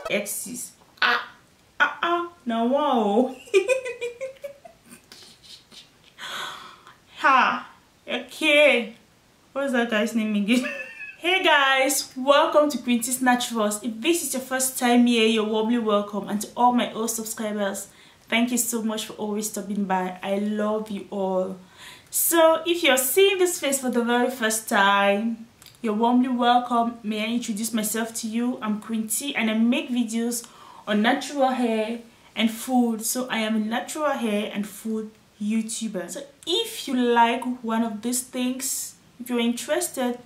Exes. No, wow. Ha. Okay. What's that guy's name again? Hey guys, welcome to Snaturals. If this is your first time here, you're warmly welcome, and to all my old subscribers, thank you so much for always stopping by. I love you all. So if you're seeing this face for the very first time, you're warmly welcome. May I introduce myself to you? I'm Quinty and I make videos on natural hair and food. So I am a natural hair and food YouTuber. So if you like one of these things, if you're interested,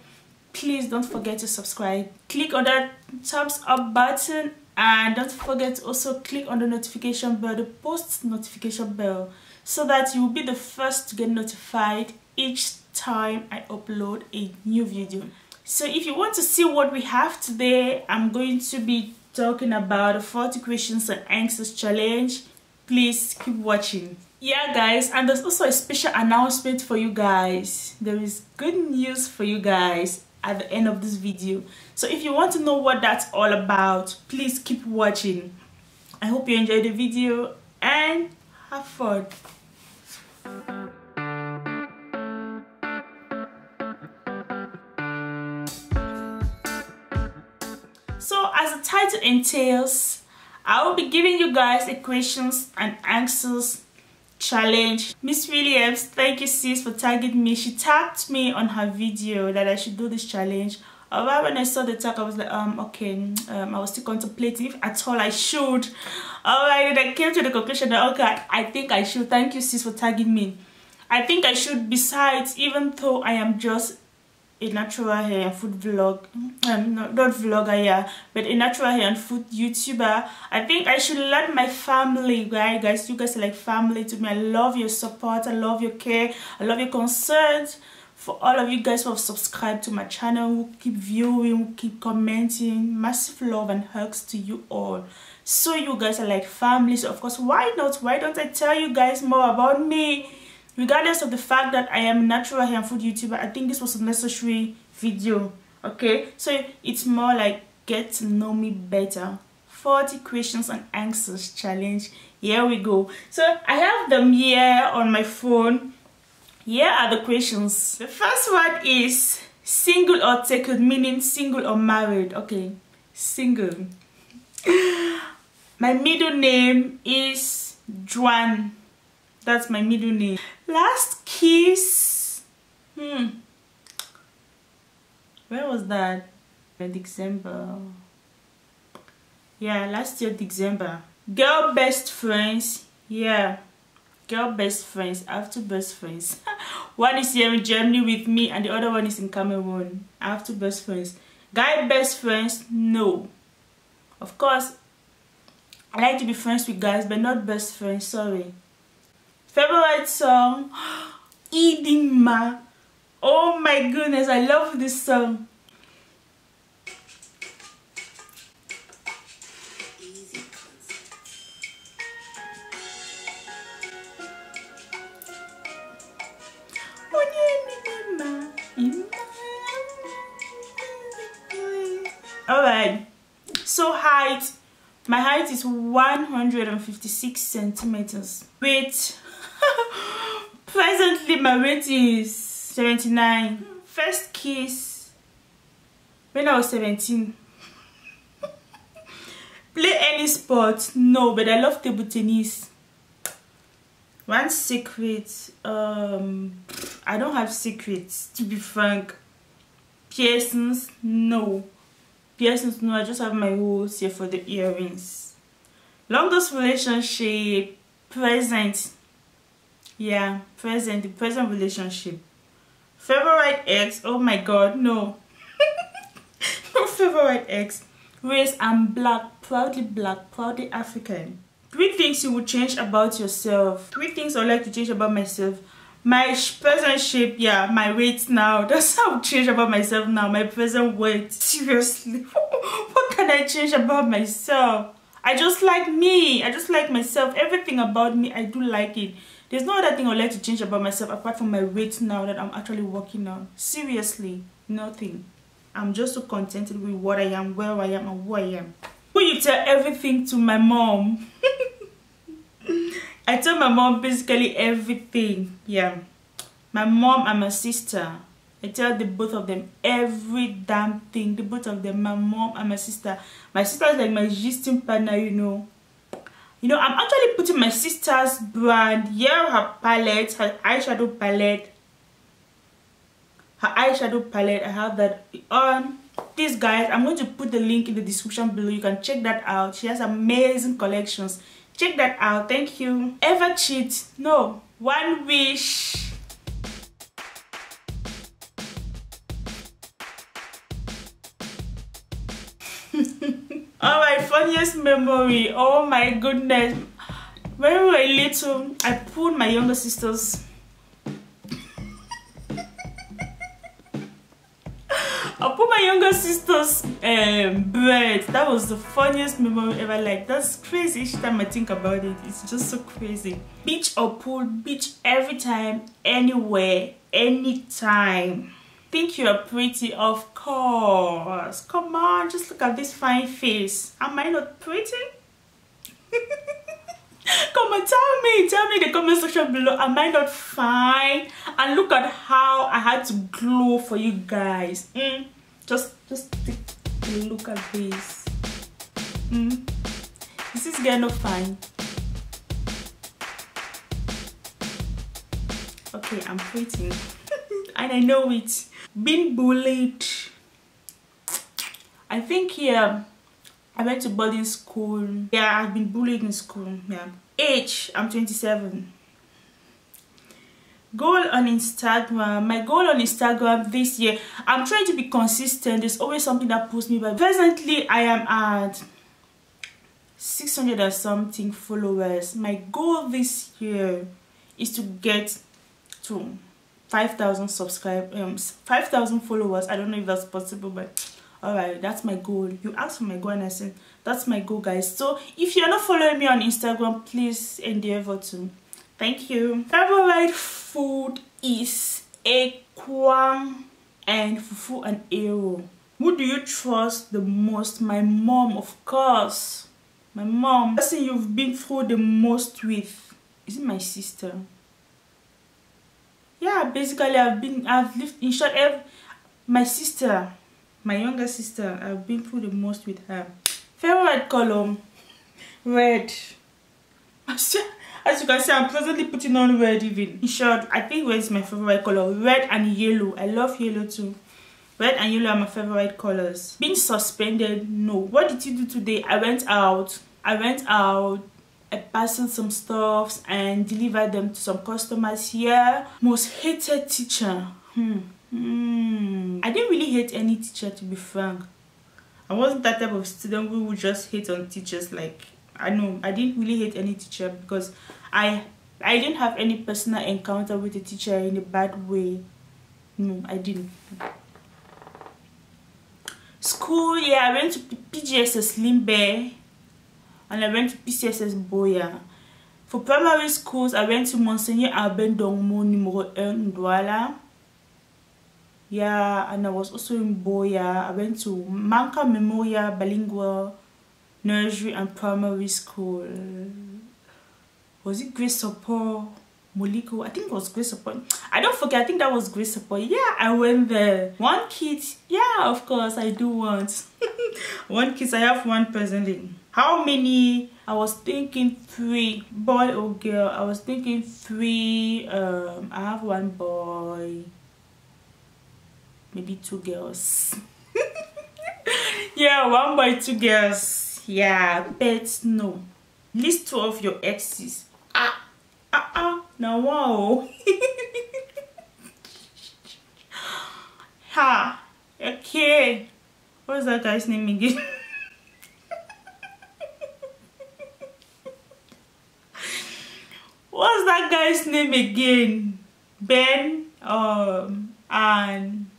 please don't forget to subscribe. Click on that thumbs up button and don't forget to also click on the notification bell, the post notification bell, so that you will be the first to get notified each time I upload a new video. So if you want to see what we have today, I'm going to be talking about the 40 questions and answers challenge. Please keep watching. Yeah guys, and there's also a special announcement for you guys. There is good news for you guys at the end of this video. So if you want to know what that's all about, please keep watching. I hope you enjoyed the video and have fun. So as the title entails, I will be giving you guys a questions and answers challenge. Miss Williams, thank you sis for tagging me. She tagged me on her video that I should do this challenge. However, when I saw the tag, I was like, okay, I was still contemplating if at all I should. Alright, then I came to the conclusion that okay, I think I should. Thank you sis for tagging me. I think I should. Besides, even though I am just a natural hair and food vlog, not vlogger, yeah, but a natural hair and food YouTuber, I think I should let my family, guys, you guys are like family to me. I love your support, I love your care, I love your concerns. For all of you guys who have subscribed to my channel, who keep viewing, who keep commenting, massive love and hugs to you all. So you guys are like family, so of course, why not? Why don't I tell you guys more about me? Regardless of the fact that I am a natural hair and food YouTuber, I think this was a necessary video. Okay, so it's more like get to know me better. 40 questions and answers challenge. Here we go. So I have them here on my phone. Here are the questions. The first one is single or taken, meaning single or married. Okay, single. My middle name is Juan. That's my middle name. Last kiss. When was that? December. Yeah, last year December. Girl best friends. Yeah, girl best friends. I have two best friends. One is here in Germany with me and the other one is in Cameroon. I have two best friends. Guy best friends? No. Of course, I like to be friends with guys, but not best friends. Sorry. Favorite song? Idima. Oh my goodness, I love this song. Alright, so height. My height is 156 centimeters. Weight. Presently my weight is 79. First kiss when I was 17. Play any sport? No, but I love table tennis. One secret, I don't have secrets, to be frank. Piercings? No. Piercings? No, I just have my holes here for the earrings. Longest relationship? Present. Yeah, the present relationship. Favorite ex? Oh my god, no. No favorite ex. Race, I'm black, proudly African. 3 things you would change about yourself. 3 things I like to change about myself. My present shape, yeah, my weight now. That's how I would change about myself now. My present weight. Seriously. What can I change about myself? I just like me. I just like myself. Everything about me, I do like it. There's no other thing I'd like to change about myself apart from my weight now that I'm actually working on. Seriously, nothing. I'm just so contented with what I am, where I am, and who I am. Who you tell everything to my mom. I tell my mom basically everything. Yeah, my mom and my sister. I tell the both of them every damn thing. The both of them, my mom and my sister. My sister is like my gisting partner, you know. I'm actually putting my sister's brand. Yeah, her palette, her eyeshadow palette. I have that on. These guys, I'm going to put the link in the description below. You can check that out. She has amazing collections. Check that out. Thank you. Ever cheat? No. One wish. Alright, funniest memory. Oh my goodness. When we were little, I pulled my younger sister's bread. That was the funniest memory ever. Like, that's crazy. Each time I think about it, it's just so crazy. Beach or pool, beach every time, anywhere, anytime. Think you're pretty? Of course. Come on, just look at this fine face. Am I not pretty? Come on, tell me in the comment section below, am I not fine? And look at how I had to glow for you guys. Just take a look at this. Is this girl not fine? Okay, I'm pretty. And I know it. Being bullied. I think, yeah, I went to boarding school. Yeah, I've been bullied in school. Yeah. Age, I'm 27. Goal on Instagram. My goal on Instagram this year, I'm trying to be consistent. There's always something that pulls me back. Presently, I am at 600 and something followers. My goal this year is to get to 5,000 subscribers, 5,000 followers. I don't know if that's possible, but alright, that's my goal. You asked for my goal and I said that's my goal, guys. So if you're not following me on Instagram, please endeavor to. Thank you. Favorite food is ekwang and fufu and ero. Who do you trust the most? My mom, of course. My mom. The person you've been through the most with, is it my sister? Yeah, basically I've lived, in short, my sister, my younger sister, I've been through the most with her. Favorite color, red. As you can see, I'm presently putting on red even. In short, I think red is my favorite color. Red and yellow. I love yellow too. Red and yellow are my favorite colors. Being suspended, no. What did you do today? I went out. I parceled some stuffs and delivered them to some customers here. Most hated teacher. I didn't really hate any teacher, to be frank. I wasn't that type of student who would just hate on teachers. Like, I didn't really hate any teacher because I didn't have any personal encounter with a teacher in a bad way. No, I didn't. School, yeah, I went to PGSS Libary and I went to PCSS Boya. For primary schools, I went to Monseigneur Albert Dongmo numero 1 in Douala. Yeah, and I was also in Boya. I went to Manka Memorial Bilingual Nursery and Primary School. Was it Grace Support? Moliko? I think it was Grace Support. I don't forget, I think that was Grace Support. Yeah, I went there. One kid, yeah, of course, I do want. One kid, I have one presently. How many? I was thinking 3. Boy or girl? I was thinking 3. I have one boy. Maybe 2 girls. Yeah, 1 boy, 2 girls. Yeah, pets, no. List 2 of your exes. Now wow. Ha. Okay. What's that guy's name again? What's that guy's name again? Ben and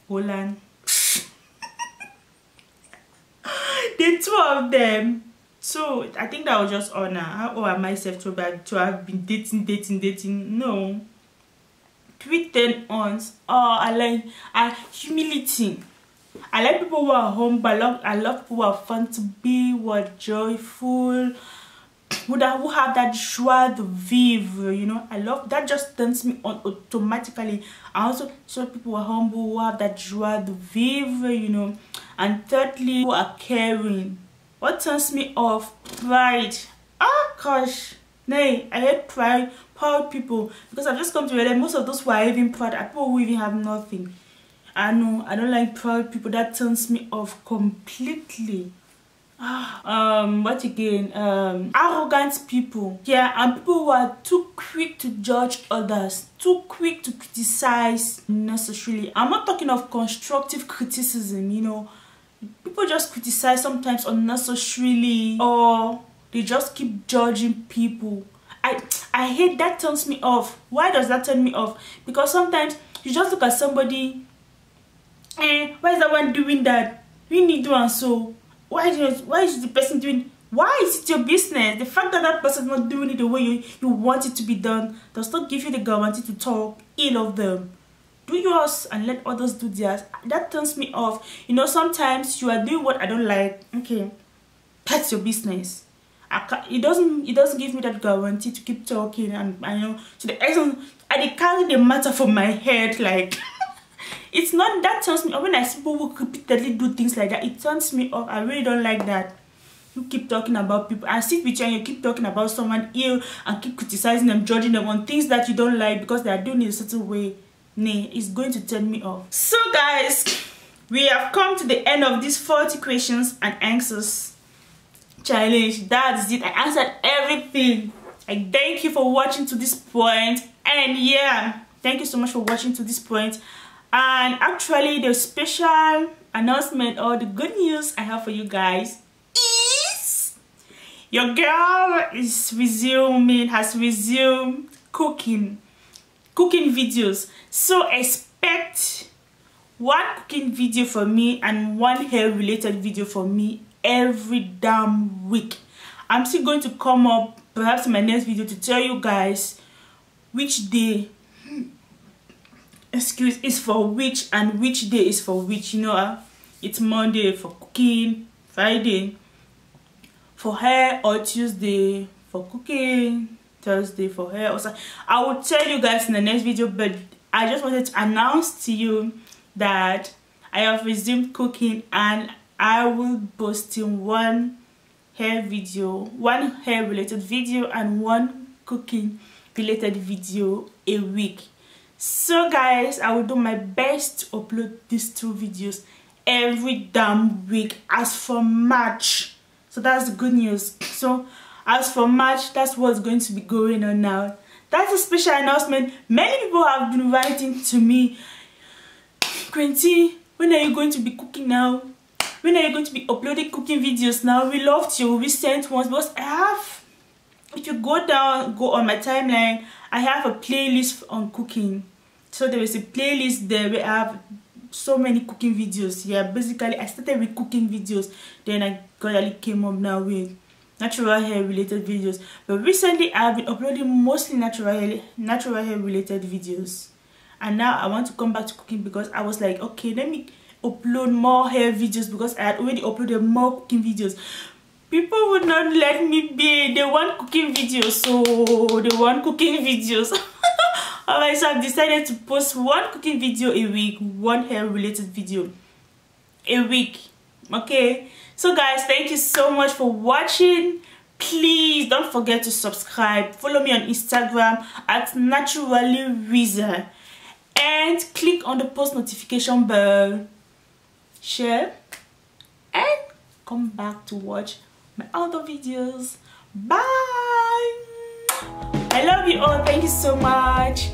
Olan. The 2 of them. So I think that was just honor. How am I myself to have been dating? No. 3 10 ons. Oh, I like humility. I like people who are humble. I love people who are fun to be, who are joyful, who have that joie de vivre, you know. I love that, just turns me on automatically. I also saw people who are humble, who have that joie de vivre, you know. And thirdly, who are caring. What turns me off? Pride. Oh gosh, nay, I hate proud people, because I've just come to realize most of those who are even proud are people who even have nothing. I know, I don't like proud people. That turns me off completely. What again? Arrogant people. Yeah, and people who are too quick to judge others, too quick to criticize necessarily. I'm not talking of constructive criticism, you know. People just criticize sometimes unnecessarily, or they just keep judging people. I hate that. Turns me off. Why does that turn me off? Because sometimes you just look at somebody, why is that one doing that? We need to, and so why is the person doing? Why is it your business? The fact that that person is not doing it the way you want it to be done does not give you the guarantee to talk ill of them. Do yours and let others do theirs. That turns me off. You know, sometimes you are doing what I don't like. Okay, that's your business. It doesn't give me that guarantee to keep talking, and I know to the extent I carry the matter from my head, like it's not. That turns me off. When I see people who repeatedly do things like that, it turns me off. I really don't like that. You keep talking about people, I sit with you and you keep talking about someone ill and keep criticizing them, judging them on things that you don't like because they are doing it a certain way. Nay, it's going to turn me off. So guys, we have come to the end of this 40 questions and answers challenge. That's it. I answered everything. I thank you for watching to this point, and yeah, thank you so much for watching to this point. And actually, the special announcement or the good news I have for you guys is your girl has resumed cooking videos. So expect one cooking video from me and one hair related video from me every damn week. I'm still going to come up perhaps in my next video to tell you guys which day is for which and which day is for which. You know, it's Monday for cooking, Friday for hair, or Tuesday for cooking, Thursday for hair. Also, I will tell you guys in the next video, but I just wanted to announce to you that I have resumed cooking, and I will be posting one hair related video and one cooking related video a week. So guys, I will do my best to upload these 2 videos every damn week as for March. So that's the good news. So as for March, that's what's going to be going on now. That's a special announcement. Many people have been writing to me, Quinty, when are you going to be cooking now? When are you going to be uploading cooking videos now? We loved your recent ones, because I have, if you go on my timeline, I have a playlist on cooking. So there is a playlist there where I have so many cooking videos. Yeah, basically I started with cooking videos, then I gradually came up now with natural hair related videos. But recently I've been uploading mostly natural hair related videos, and now I want to come back to cooking because I was like, okay, let me upload more hair videos, because I had already uploaded more cooking videos. People would not let me be. They want cooking videos, so they want cooking videos. Alright, so I've decided to post one cooking video a week, one hair related video a week. Okay, so guys, thank you so much for watching. Please don't forget to subscribe. Follow me on Instagram at naturallyriza, and click on the post notification bell, share, and come back to watch my other videos. Bye. I love you all. Thank you so much.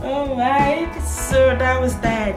Alright, so that was that.